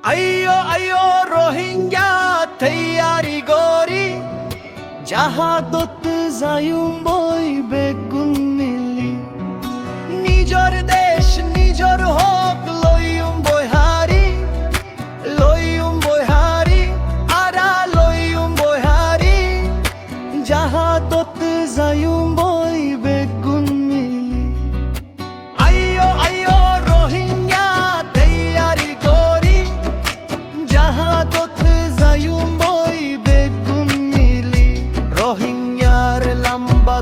আইয়ো আইয়ো রোহিঙ্গা তৈয়ারি গরি জাহাদত যায়ুম বই বেগুন মিলি নিজর দেশ নিজর হক লইয়ুম বইহারি আরা লইয়ুম বইহারি জাহাদত যায়ুম বই বেগুন মিলি আইয়ো আইয়ো রোহিঙ্গা তৈয়ারি গরি জাহাদত যায়ুম বই বেগুন মিলি রোহিঙ্গার লম্বা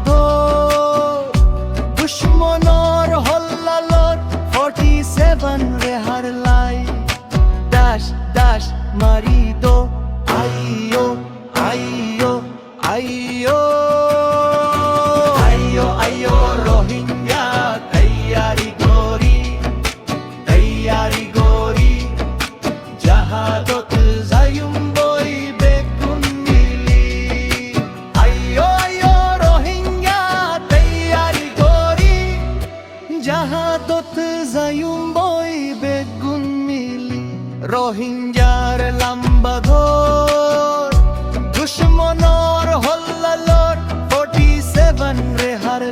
দুশ্মনর হল্লালর 47 রেহার লাই দাস দাস মারি দো আইয়ো আইয়ো আইয়ো আইয়ো আইয়ো রোহিঙ্গা তৈয়ারি গরি জাহাদত যায়ুম বই বেগুন মিলি আইয়ো আইয়ো রোহিঙ্গা তৈয়ারি গরি জাহাদত যায়ুম বই বেগুন মিলি রোহিঙ্গার লম্বা দুশ্মনর হল্লালর 47 রেহার